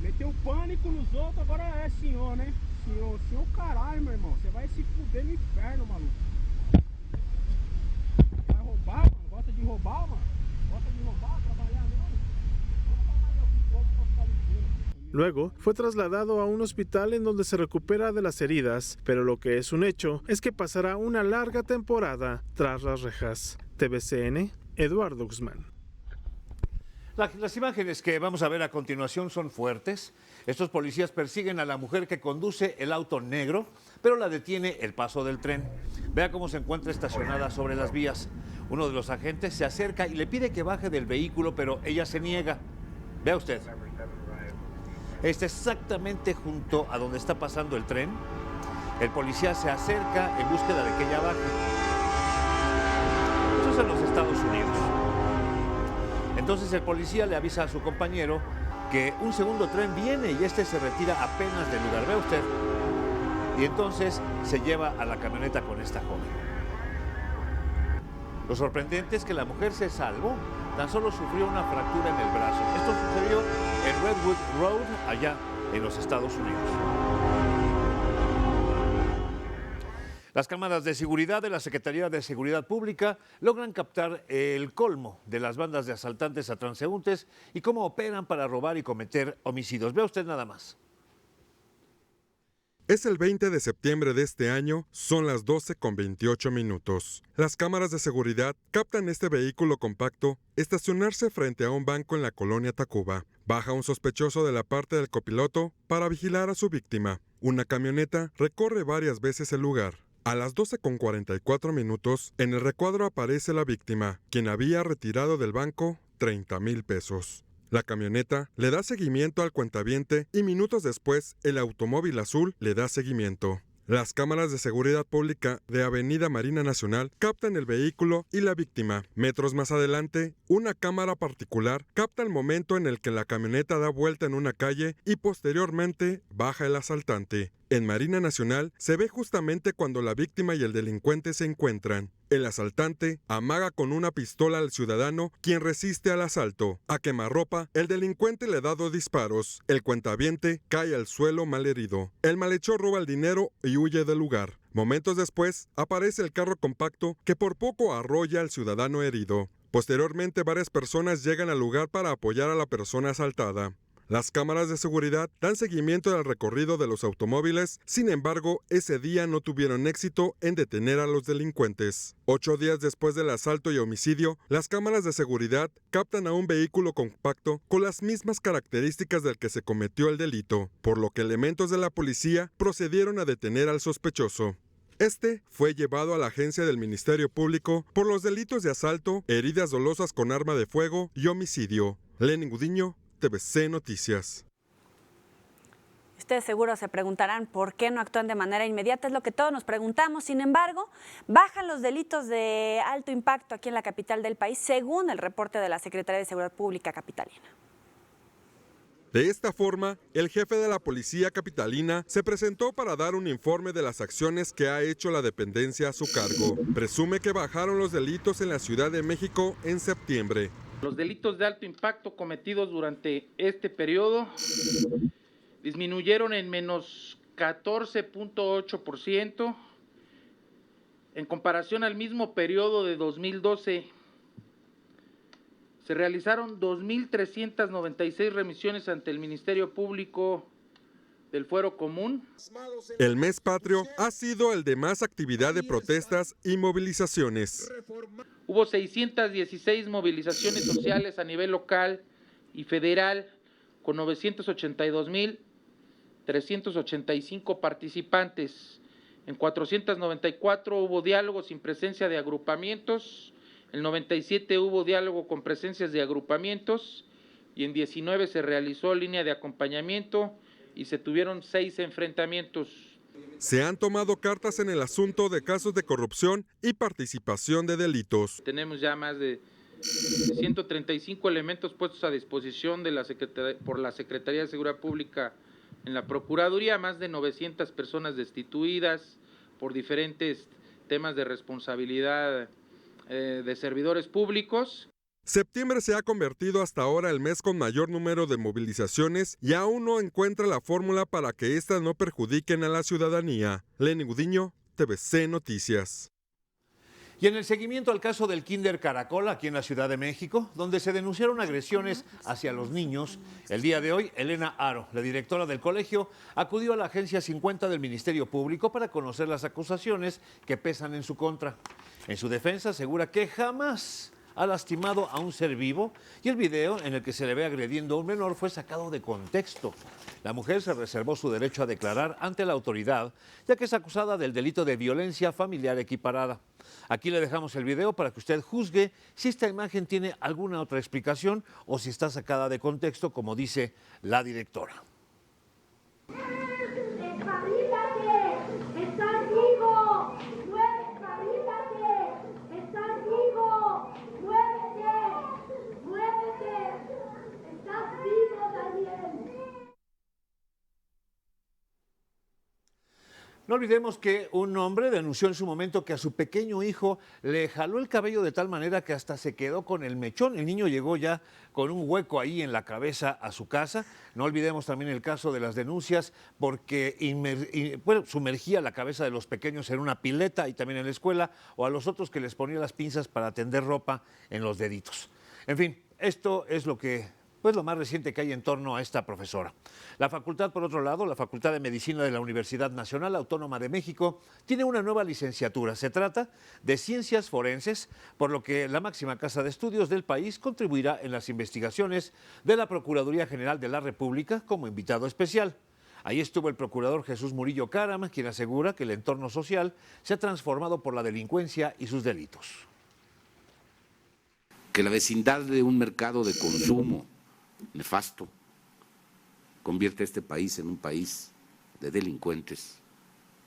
S8: Meteu pânico nos outros, agora é senhor, né? Senhor caralho, meu irmão. Você vai se fuder no inferno, maluco. Vai roubar, mano? Gosta de roubar, mano? Gosta de roubar, trabalhar mesmo?
S6: Luego fue trasladado a un hospital en donde se recupera de las heridas, pero lo que es un hecho es que pasará una larga temporada tras las rejas. TVCN, Eduardo Guzmán.
S1: Las imágenes que vamos a ver a continuación son fuertes. Estos policías persiguen a la mujer que conduce el auto negro, pero la detiene el paso del tren. Vea cómo se encuentra estacionada sobre las vías. Uno de los agentes se acerca y le pide que baje del vehículo, pero ella se niega. Vea usted. Está exactamente junto a donde está pasando el tren. El policía se acerca en búsqueda de que ella baje. Eso es en los Estados Unidos. Entonces el policía le avisa a su compañero que un segundo tren viene y este se retira apenas del lugar. Ve usted. Y entonces se lleva a la camioneta con esta joven. Lo sorprendente es que la mujer se salvó. Tan solo sufrió una fractura en el brazo. Esto sucedió en Redwood Road, allá en los Estados Unidos. Las cámaras de seguridad de la Secretaría de Seguridad Pública logran captar el colmo de las bandas de asaltantes a transeúntes y cómo operan para robar y cometer homicidios. Vea usted nada más.
S7: Es el 20 de septiembre de este año, son las 12:28. Las cámaras de seguridad captan este vehículo compacto estacionarse frente a un banco en la colonia Tacuba. Baja un sospechoso de la parte del copiloto para vigilar a su víctima. Una camioneta recorre varias veces el lugar. A las 12:44, en el recuadro aparece la víctima, quien había retirado del banco 30,000 pesos. La camioneta le da seguimiento al cuentaviente y minutos después el automóvil azul le da seguimiento. Las cámaras de seguridad pública de Avenida Marina Nacional captan el vehículo y la víctima. Metros más adelante, una cámara particular capta el momento en el que la camioneta da vuelta en una calle y posteriormente baja el asaltante. En Marina Nacional se ve justamente cuando la víctima y el delincuente se encuentran. El asaltante amaga con una pistola al ciudadano, quien resiste al asalto. A quemarropa, el delincuente le da 2 disparos. El cuentaviente cae al suelo malherido. El malhechor roba el dinero y huye del lugar. Momentos después, aparece el carro compacto que por poco arrolla al ciudadano herido. Posteriormente, varias personas llegan al lugar para apoyar a la persona asaltada. Las cámaras de seguridad dan seguimiento al recorrido de los automóviles, sin embargo, ese día no tuvieron éxito en detener a los delincuentes. 8 días después del asalto y homicidio, las cámaras de seguridad captan a un vehículo compacto con las mismas características del que se cometió el delito, por lo que elementos de la policía procedieron a detener al sospechoso. Este fue llevado a la agencia del Ministerio Público por los delitos de asalto, heridas dolosas con arma de fuego y homicidio. Lenin Gudiño, TVC Noticias.
S2: Ustedes seguro se preguntarán por qué no actúan de manera inmediata, es lo que todos nos preguntamos. Sin embargo, bajan los delitos de alto impacto aquí en la capital del país, según el reporte de la Secretaría de Seguridad Pública capitalina.
S7: De esta forma, el jefe de la policía capitalina se presentó para dar un informe de las acciones que ha hecho la dependencia a su cargo. Presume que bajaron los delitos en la Ciudad de México en septiembre.
S12: Los delitos de alto impacto cometidos durante este periodo disminuyeron en menos 14.8% en comparación al mismo periodo de 2012. Se realizaron 2.396 remisiones ante el Ministerio Público del Fuero Común.
S7: El mes patrio ha sido el de más actividad de protestas y movilizaciones.
S12: Hubo 616 movilizaciones sociales a nivel local y federal, con 982.385 participantes. En 494 hubo diálogos sin presencia de agrupamientos, en 97 hubo diálogo con presencias de agrupamientos y en 19 se realizó línea de acompañamiento y se tuvieron 6 enfrentamientos.
S7: Se han tomado cartas en el asunto de casos de corrupción y participación de delitos.
S12: Tenemos ya más de 135 elementos puestos a disposición de por la Secretaría de Seguridad Pública en la Procuraduría, más de 900 personas destituidas, por diferentes temas de responsabilidad de servidores públicos.
S7: Septiembre se ha convertido hasta ahora el mes con mayor número de movilizaciones y aún no encuentra la fórmula para que éstas no perjudiquen a la ciudadanía. Lenny Gudiño, TVC Noticias.
S1: Y en el seguimiento al caso del Kinder Caracol, aquí en la Ciudad de México, donde se denunciaron agresiones hacia los niños, el día de hoy, Elena Aro, la directora del colegio, acudió a la Agencia 50 del Ministerio Público para conocer las acusaciones que pesan en su contra. En su defensa asegura que jamás ha lastimado a un ser vivo y el video en el que se le ve agrediendo a un menor fue sacado de contexto. La mujer se reservó su derecho a declarar ante la autoridad, ya que es acusada del delito de violencia familiar equiparada. Aquí le dejamos el video para que usted juzgue si esta imagen tiene alguna otra explicación o si está sacada de contexto, como dice la directora. No olvidemos que un hombre denunció en su momento que a su pequeño hijo le jaló el cabello de tal manera que hasta se quedó con el mechón. El niño llegó ya con un hueco ahí en la cabeza a su casa. No olvidemos también el caso de las denuncias porque sumergía la cabeza de los pequeños en una pileta y también en la escuela, o a los otros que les ponía las pinzas para tender ropa en los deditos. En fin, esto es lo más reciente que hay en torno a esta profesora. La facultad, por otro lado, la Facultad de Medicina de la Universidad Nacional Autónoma de México, tiene una nueva licenciatura. Se trata de Ciencias Forenses, por lo que la máxima casa de estudios del país contribuirá en las investigaciones de la Procuraduría General de la República como invitado especial. Ahí estuvo el procurador Jesús Murillo Caram, quien asegura que el entorno social se ha transformado por la delincuencia y sus delitos.
S10: Que la vecindad de un mercado de consumo nefasto convierte a este país en un país de delincuentes,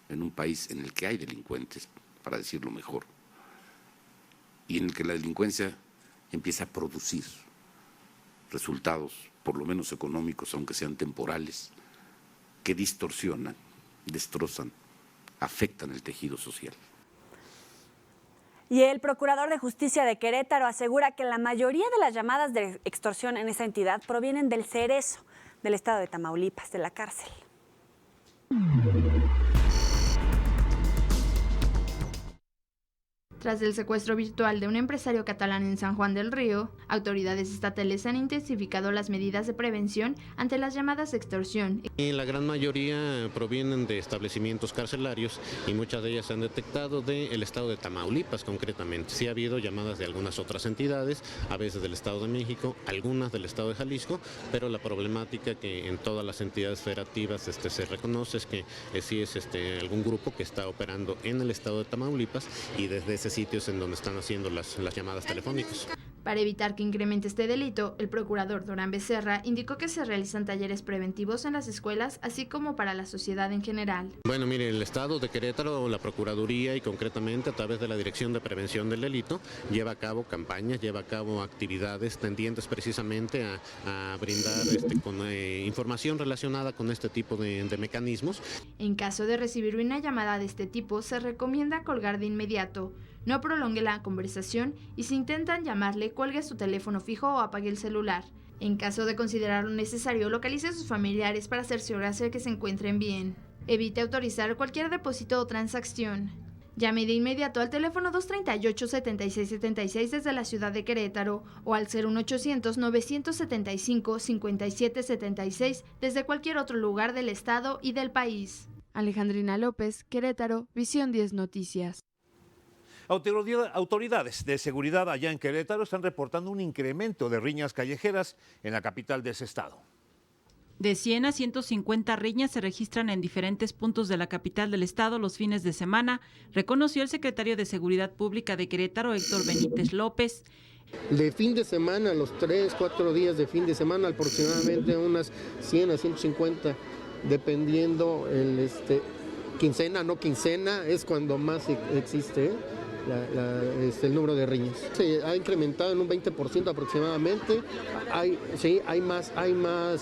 S10: en un país en el que hay delincuentes, para decirlo mejor, y en el que la delincuencia empieza a producir resultados, por lo menos económicos, aunque sean temporales, que distorsionan, destrozan, afectan el tejido social.
S2: Y el Procurador de Justicia de Querétaro asegura que la mayoría de las llamadas de extorsión en esa entidad provienen del Cerezo, del estado de Tamaulipas, de la cárcel.
S11: Tras el secuestro virtual de un empresario catalán en San Juan del Río, autoridades estatales han intensificado las medidas de prevención ante las llamadas de extorsión.
S23: La gran mayoría provienen de establecimientos carcelarios y muchas de ellas se han detectado del estado de Tamaulipas concretamente. Sí ha habido llamadas de algunas otras entidades, a veces del estado de México, algunas del estado de Jalisco, pero la problemática que en todas las entidades federativas se reconoce es que sí es algún grupo que está operando en el estado de Tamaulipas y desde ese sitios en donde están haciendo las llamadas telefónicas.
S11: Para evitar que incremente este delito, el procurador Durán Becerra indicó que se realizan talleres preventivos en las escuelas, así como para la sociedad en general.
S23: Bueno, mire, el Estado de Querétaro, la Procuraduría y concretamente a través de la Dirección de Prevención del Delito, lleva a cabo campañas, lleva a cabo actividades tendientes precisamente a brindar información relacionada con este tipo de mecanismos.
S11: En caso de recibir una llamada de este tipo, se recomienda colgar de inmediato. No prolongue la conversación y si intentan llamarle, cuelgue su teléfono fijo o apague el celular. En caso de considerarlo necesario, localice a sus familiares para cerciorarse de que se encuentren bien. Evite autorizar cualquier depósito o transacción. Llame de inmediato al teléfono 238-7676 desde la ciudad de Querétaro o al 01800-975-5776 desde cualquier otro lugar del estado y del país. Alejandrina López, Querétaro, Visión 10 Noticias.
S1: Autoridades de seguridad allá en Querétaro están reportando un incremento de riñas callejeras en la capital de ese estado.
S24: De 100 a 150 riñas se registran en diferentes puntos de la capital del estado los fines de semana, reconoció el secretario de Seguridad Pública de Querétaro, Héctor Benítez López.
S25: De fin de semana, los 3-4 días de fin de semana, aproximadamente unas 100 a 150, dependiendo quincena, no quincena, es cuando más existe el número de riñas. Se ha incrementado en un 20% aproximadamente. Hay más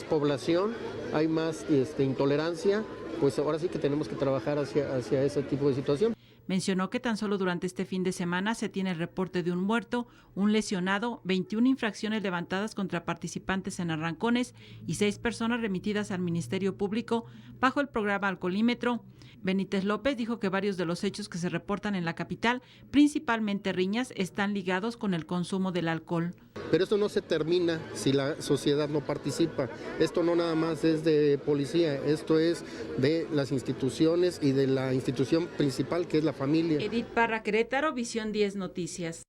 S25: población, hay más intolerancia pues ahora sí que tenemos que trabajar hacia ese tipo de situación.
S24: Mencionó que tan solo durante este fin de semana se tiene el reporte de un muerto, un lesionado, 21 infracciones levantadas contra participantes en arrancones y 6 personas remitidas al Ministerio Público bajo el programa Alcoholímetro. Benítez López dijo que varios de los hechos que se reportan en la capital, principalmente riñas, están ligados con el consumo del alcohol.
S25: Pero esto no se termina si la sociedad no participa. Esto no nada más es de policía, esto es de las instituciones y de la institución principal, que es la familia.
S24: Edith Parra, Querétaro, Visión 10 Noticias.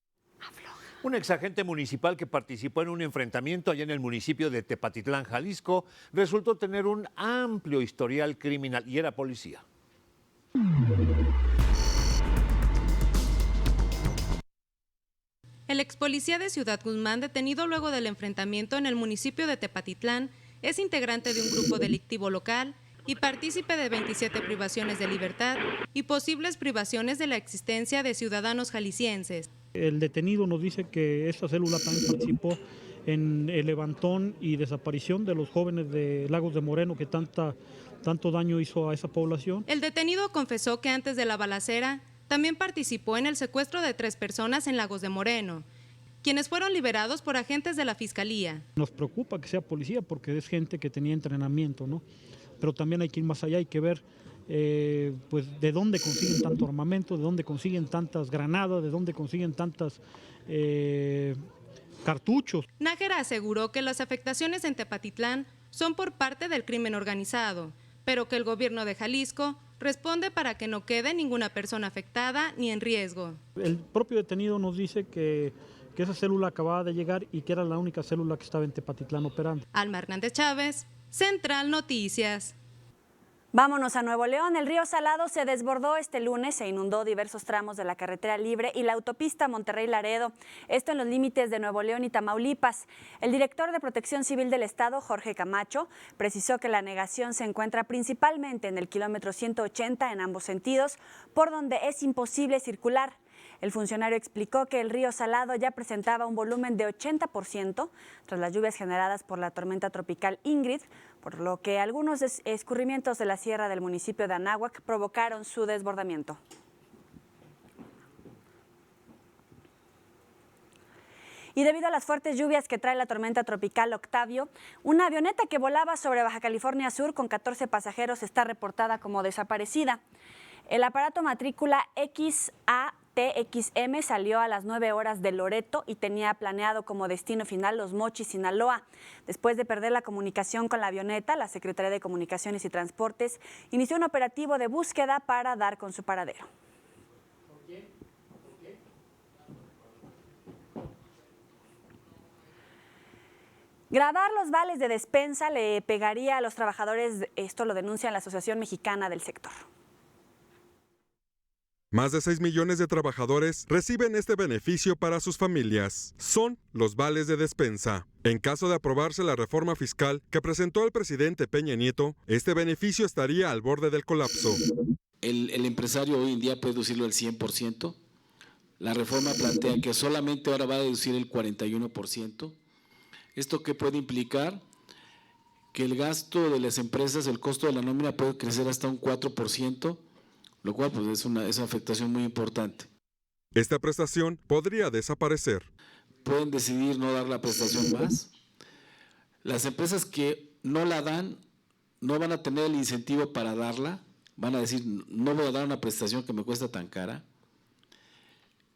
S1: Un exagente municipal que participó en un enfrentamiento allá en el municipio de Tepatitlán, Jalisco, resultó tener un amplio historial criminal y era policía.
S9: El ex policía de Ciudad Guzmán, detenido luego del enfrentamiento en el municipio de Tepatitlán, es integrante de un grupo delictivo local y partícipe de 27 privaciones de libertad y posibles privaciones de la existencia de ciudadanos jaliscienses.
S13: El detenido nos dice que esta célula también participó en el levantón y desaparición de los jóvenes de Lagos de Moreno que tanto daño hizo a esa población.
S9: El detenido confesó que antes de la balacera también participó en el secuestro de 3 personas en Lagos de Moreno, quienes fueron liberados por agentes de la Fiscalía.
S13: Nos preocupa que sea policía porque es gente que tenía entrenamiento, ¿no? Pero también hay que ir más allá, hay que ver pues de dónde consiguen tanto armamento, de dónde consiguen tantas granadas, de dónde consiguen tantas cartuchos.
S9: Nájera aseguró que las afectaciones en Tepatitlán son por parte del crimen organizado, pero que el gobierno de Jalisco responde para que no quede ninguna persona afectada ni en riesgo.
S13: El propio detenido nos dice que esa célula acababa de llegar y que era la única célula que estaba en Tepatitlán operando.
S9: Alma Hernández Chávez, Central Noticias.
S2: Vámonos a Nuevo León. El río Salado se desbordó este lunes e inundó diversos tramos de la carretera libre y la autopista Monterrey-Laredo. Esto en los límites de Nuevo León y Tamaulipas. El director de Protección Civil del Estado, Jorge Camacho, precisó que la anegación se encuentra principalmente en el kilómetro 180 en ambos sentidos, por donde es imposible circular. El funcionario explicó que el río Salado ya presentaba un volumen de 80% tras las lluvias generadas por la tormenta tropical Ingrid, por lo que algunos escurrimientos de la sierra del municipio de Anáhuac provocaron su desbordamiento. Y debido a las fuertes lluvias que trae la tormenta tropical Octavio, una avioneta que volaba sobre Baja California Sur con 14 pasajeros está reportada como desaparecida. El aparato matrícula XATXM salió a las 9 horas de Loreto y tenía planeado como destino final Los Mochis, Sinaloa. Después de perder la comunicación con la avioneta, la Secretaría de Comunicaciones y Transportes inició un operativo de búsqueda para dar con su paradero. Grabar los vales de despensa le pegaría a los trabajadores, esto lo denuncia la Asociación Mexicana del Sector.
S7: Más de 6 millones de trabajadores reciben este beneficio para sus familias. Son los vales de despensa. En caso de aprobarse la reforma fiscal que presentó el presidente Peña Nieto, este beneficio estaría al borde del colapso.
S14: El empresario hoy en día puede deducirlo el 100%. La reforma plantea que solamente ahora va a deducir el 41%. ¿Esto qué puede implicar? Que el gasto de las empresas, el costo de la nómina puede crecer hasta un 4%. Lo cual pues, es una afectación muy importante.
S7: Esta prestación podría desaparecer.
S14: Pueden decidir no dar la prestación más. Las empresas que no la dan no van a tener el incentivo para darla. Van a decir, no voy a dar una prestación que me cuesta tan cara.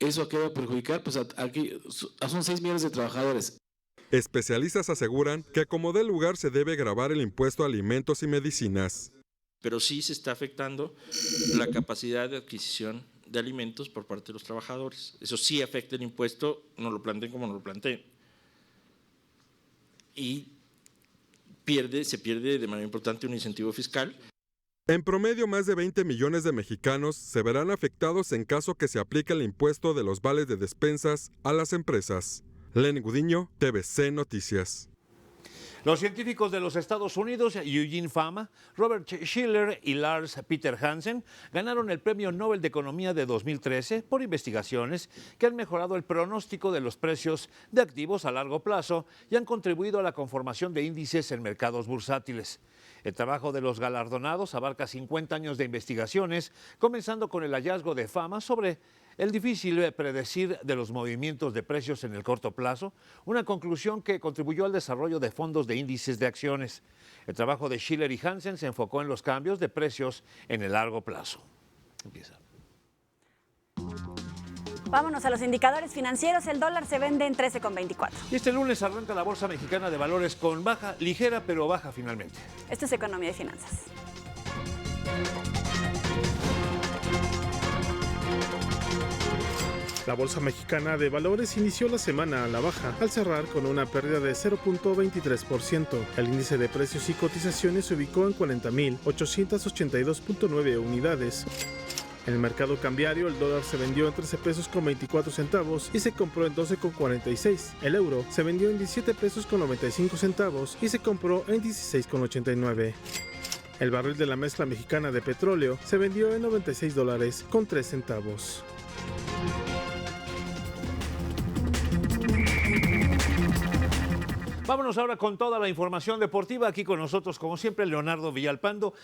S14: ¿Eso a qué va a perjudicar? Pues aquí son 6 millones de trabajadores.
S7: Especialistas aseguran que como dé lugar se debe gravar el impuesto a alimentos y medicinas.
S15: Pero sí se está afectando la capacidad de adquisición de alimentos por parte de los trabajadores. Eso sí afecta el impuesto, no lo planteen como no lo planteen. Y se pierde de manera importante un incentivo fiscal.
S7: En promedio, más de 20 millones de mexicanos se verán afectados en caso que se aplique el impuesto de los vales de despensas a las empresas. Lenny Gudiño, TVC Noticias.
S1: Los científicos de los Estados Unidos, Eugene Fama, Robert Shiller y Lars Peter Hansen, ganaron el Premio Nobel de Economía de 2013 por investigaciones que han mejorado el pronóstico de los precios de activos a largo plazo y han contribuido a la conformación de índices en mercados bursátiles. El trabajo de los galardonados abarca 50 años de investigaciones, comenzando con el hallazgo de Fama sobre el difícil predecir de los movimientos de precios en el corto plazo, una conclusión que contribuyó al desarrollo de fondos de índices de acciones. El trabajo de Shiller y Hansen se enfocó en los cambios de precios en el largo plazo. Empieza.
S2: Vámonos a los indicadores financieros. El dólar se vende en 13,24.
S1: Y este lunes arranca la Bolsa Mexicana de Valores con baja, ligera pero baja finalmente.
S2: Esto es Economía y Finanzas.
S6: La Bolsa Mexicana de Valores inició la semana a la baja, al cerrar con una pérdida de 0.23%. El índice de precios y cotizaciones se ubicó en 40.882.9 unidades. En el mercado cambiario, el dólar se vendió en 13 pesos con 24 centavos y se compró en 12,46. El euro se vendió en 17 pesos con 95 centavos y se compró en 16,89. El barril de la mezcla mexicana de petróleo se vendió en $96 con 3 centavos.
S1: Vámonos ahora con toda la información deportiva. Aquí con nosotros, como siempre, Leonardo Villalpando.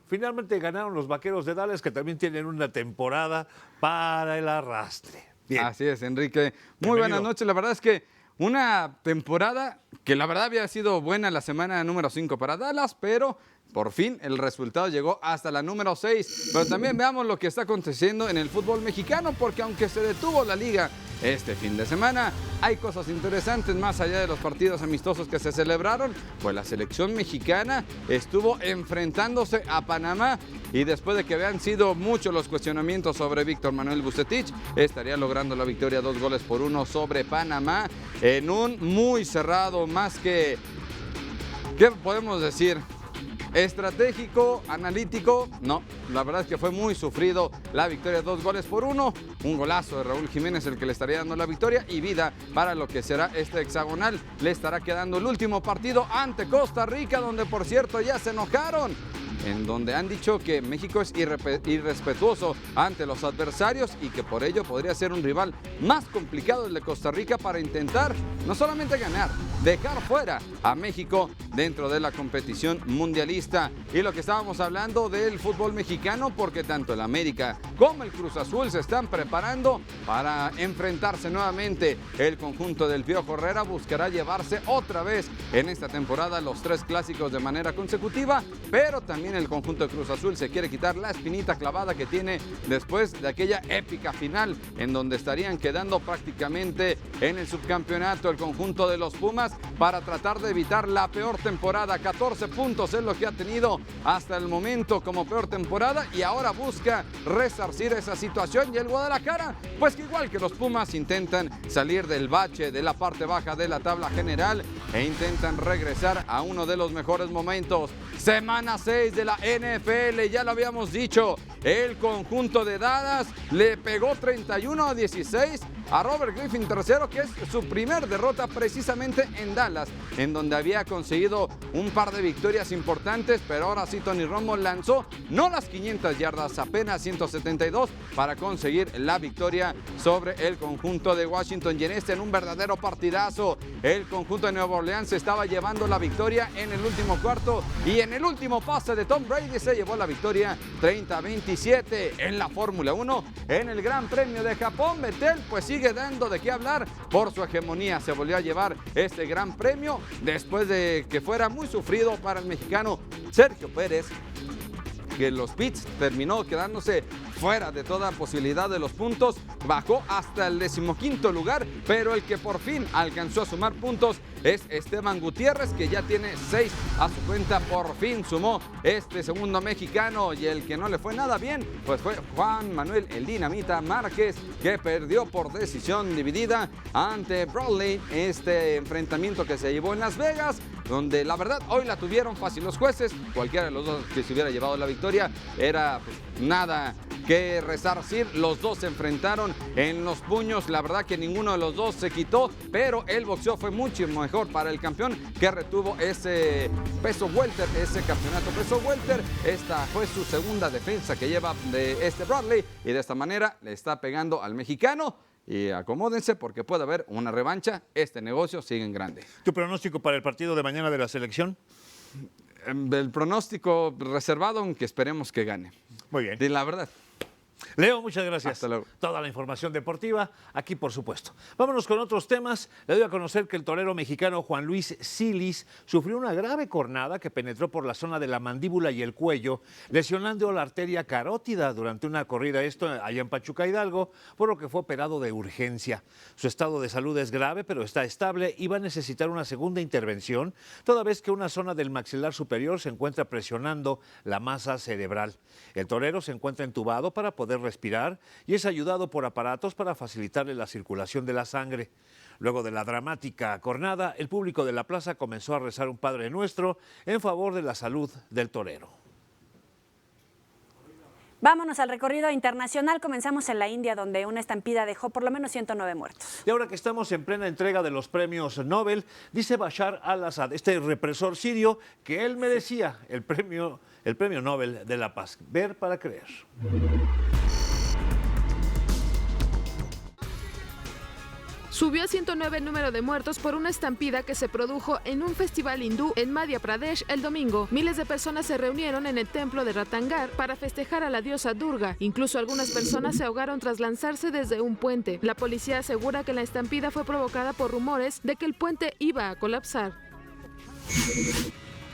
S1: Finalmente ganaron los Vaqueros de Dallas, que también tienen una temporada para el arrastre.
S16: Bien. Así es, Enrique. Muy buenas noches. La verdad es que una temporada que la verdad había sido buena la semana número 5 para Dallas, pero por fin el resultado llegó hasta la número 6. Pero también veamos lo que está aconteciendo en el fútbol mexicano, porque aunque se detuvo la liga este fin de semana, hay cosas interesantes más allá de los partidos amistosos que se celebraron. Pues la selección mexicana estuvo enfrentándose a Panamá y después de que habían sido muchos los cuestionamientos sobre Víctor Manuel Vucetich, estaría logrando la victoria 2-1 sobre Panamá en un muy cerrado, más que, ¿qué podemos decir? Estratégico, analítico, no, la verdad es que fue muy sufrido la victoria 2-1, un golazo de Raúl Jiménez el que le estaría dando la victoria y vida para lo que será este hexagonal. Le estará quedando el último partido ante Costa Rica, donde por cierto ya se enojaron, en donde han dicho que México es irrespetuoso ante los adversarios y que por ello podría ser un rival más complicado el de Costa Rica para intentar no solamente ganar, dejar fuera a México dentro de la competición mundialista. Y lo que estábamos hablando del fútbol mexicano, porque tanto el América como el Cruz Azul se están preparando para enfrentarse nuevamente. El conjunto del Piojo Herrera buscará llevarse otra vez en esta temporada los 3 clásicos de manera consecutiva, pero también el conjunto de Cruz Azul se quiere quitar la espinita clavada que tiene después de aquella épica final en donde estarían quedando prácticamente en el subcampeonato el conjunto de los Pumas, para tratar de evitar la peor temporada. 14 puntos es lo que ha tenido hasta el momento como peor temporada y ahora busca resarcir esa situación. Y el Guadalajara, pues que igual que los Pumas, intentan salir del bache de la parte baja de la tabla general e intentan regresar a uno de los mejores momentos. Semana 6 de la NFL, ya lo habíamos dicho, el conjunto de Dallas le pegó 31-16 a Robert Griffin III, que es su primer derrota precisamente en Dallas, en donde había conseguido un par de victorias importantes, pero ahora sí Tony Romo lanzó no las 500 yardas, apenas 172 para conseguir la victoria sobre el conjunto de Washington. Y en un verdadero partidazo, el conjunto de Nueva Orleans se estaba llevando la victoria en el último cuarto y en el último pase de Tom Brady se llevó la victoria 30-27 en la Fórmula 1. En el Gran Premio de Japón, Vettel pues sigue dando de qué hablar por su hegemonía. Se volvió a llevar este Gran Premio después de que fuera muy sufrido para el mexicano Sergio Pérez, que los pits terminó quedándose fuera de toda posibilidad de los puntos, bajó hasta el 15º lugar, pero el que por fin alcanzó a sumar puntos es Esteban Gutiérrez, que ya tiene 6 a su cuenta. Por fin sumó este segundo mexicano, y el que no le fue nada bien pues fue Juan Manuel el Dinamita Márquez, que perdió por decisión dividida ante Bradley, este enfrentamiento que se llevó en Las Vegas, donde la verdad hoy la tuvieron fácil los jueces. Cualquiera de los dos que se hubiera llevado la victoria era pues nada que resarcir. Los dos se enfrentaron en los puños. La verdad que ninguno de los dos se quitó, pero el boxeo fue mucho mejor para el campeón, que retuvo ese peso welter, ese campeonato peso welter. Esta fue su segunda defensa que lleva de Bradley, y de esta manera le está pegando al mexicano. Y acomódense porque puede haber una revancha. Este negocio sigue en grande.
S1: ¿Tu pronóstico para el partido de mañana de la selección?
S16: El pronóstico reservado, aunque esperemos que gane.
S1: Muy bien.
S16: Y la verdad.
S1: Leo, muchas gracias.
S16: Hasta luego.
S1: Toda la información deportiva aquí, por supuesto. Vámonos con otros temas. Le doy a conocer que el torero mexicano Juan Luis Silis sufrió una grave cornada que penetró por la zona de la mandíbula y el cuello, lesionando la arteria carótida durante una corrida, esto allá en Pachuca, Hidalgo, por lo que fue operado de urgencia. Su estado de salud es grave, pero está estable y va a necesitar una segunda intervención, toda vez que una zona del maxilar superior se encuentra presionando la masa cerebral. El torero se encuentra entubado para poder respirar y es ayudado por aparatos para facilitarle la circulación de la sangre. Luego de la dramática cornada, el público de la plaza comenzó a rezar un Padre Nuestro en favor de la salud del torero.
S2: Vámonos al recorrido internacional. Comenzamos en la India, donde una estampida dejó por lo menos 109 muertos.
S1: Y ahora que estamos en plena entrega de los premios Nobel, dice Bashar al-Assad, este represor sirio, que él merecía el premio Nobel de la Paz. Ver para creer.
S17: Subió a 109 el número de muertos por una estampida que se produjo en un festival hindú en Madhya Pradesh el domingo. Miles de personas se reunieron en el templo de Ratangar para festejar a la diosa Durga. Incluso algunas personas se ahogaron tras lanzarse desde un puente. La policía asegura que la estampida fue provocada por rumores de que el puente iba a colapsar.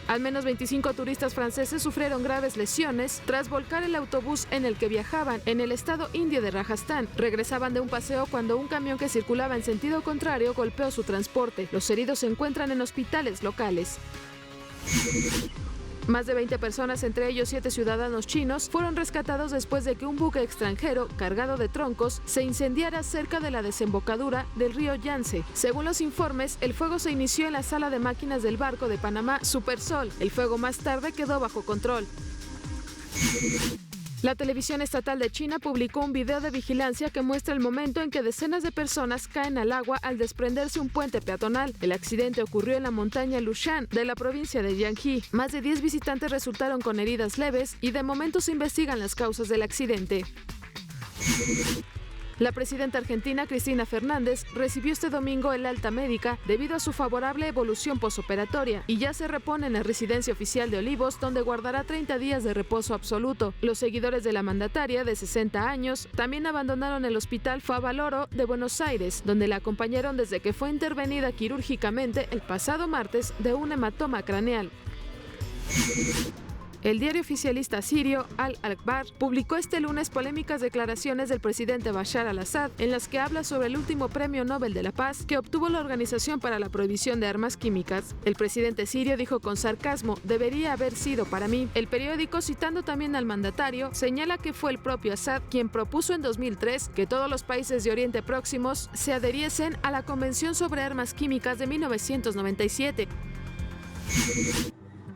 S17: Al menos 25 turistas franceses sufrieron graves lesiones tras volcar el autobús en el que viajaban en el estado indio de Rajasthan. Regresaban de un paseo cuando un camión que circulaba en sentido contrario golpeó su transporte. Los heridos se encuentran en hospitales locales. Más de 20 personas, entre ellos 7 ciudadanos chinos, fueron rescatados después de que un buque extranjero cargado de troncos se incendiara cerca de la desembocadura del río Yangtze. Según los informes, el fuego se inició en la sala de máquinas del barco de Panamá Supersol. El fuego más tarde quedó bajo control. La televisión estatal de China publicó un video de vigilancia que muestra el momento en que decenas de personas caen al agua al desprenderse un puente peatonal. El accidente ocurrió en la montaña Lushan de la provincia de Jiangxi. Más de 10 visitantes resultaron con heridas leves y de momento se investigan las causas del accidente. La presidenta argentina Cristina Fernández recibió este domingo el alta médica debido a su favorable evolución posoperatoria y ya se repone en la residencia oficial de Olivos, donde guardará 30 días de reposo absoluto. Los seguidores de la mandataria, de 60 años, también abandonaron el hospital Favaloro de Buenos Aires, donde la acompañaron desde que fue intervenida quirúrgicamente el pasado martes de un hematoma craneal. El diario oficialista sirio Al-Akhbar publicó este lunes polémicas declaraciones del presidente Bashar al-Assad en las que habla sobre el último premio Nobel de la Paz que obtuvo la Organización para la Prohibición de Armas Químicas. El presidente sirio dijo con sarcasmo: "Debería haber sido para mí". El periódico, citando también al mandatario, señala que fue el propio Assad quien propuso en 2003 que todos los países de Oriente Próximo se adheriesen a la Convención sobre Armas Químicas de 1997.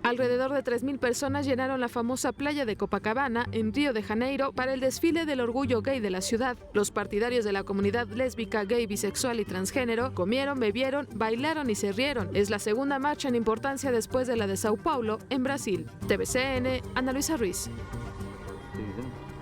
S17: Alrededor de 3.000 personas llenaron la famosa playa de Copacabana, en Río de Janeiro, para el desfile del orgullo gay de la ciudad. Los partidarios de la comunidad lésbica, gay, bisexual y transgénero comieron, bebieron, bailaron y se rieron. Es la segunda marcha en importancia después de la de Sao Paulo, en Brasil. TVCN, Ana Luisa Ruiz.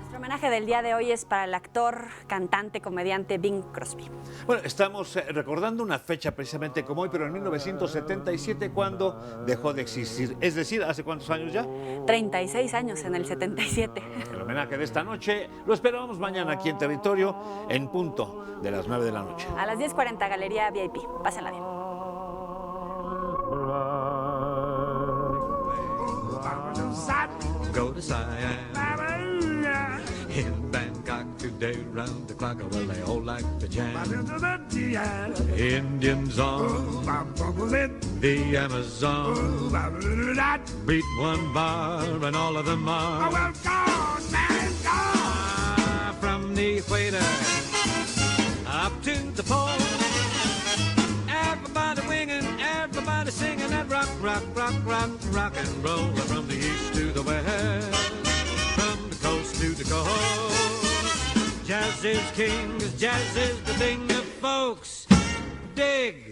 S2: El homenaje del día de hoy es para el actor, cantante, comediante Bing Crosby.
S1: Bueno, estamos recordando una fecha precisamente como hoy, pero en 1977, cuando dejó de existir. Es decir, ¿hace cuántos años ya?
S2: 36 años en el 77.
S1: El homenaje de esta noche lo esperamos mañana aquí en Territorio, en punto de las 9 de la noche.
S2: A las 10:40, Galería VIP. Pásenla bien.
S18: Go to Siam in Bangkok today, round the clock. Well, they all like to jam. Indians on the Amazon beat one bar, and all of them are from the equator up to the pole. Everybody winging, everybody singing that rock, rock, rock, rock, rock and roll. From the east to the west, from the coast to the coast. is king, 'cause jazz is the thing that folks dig.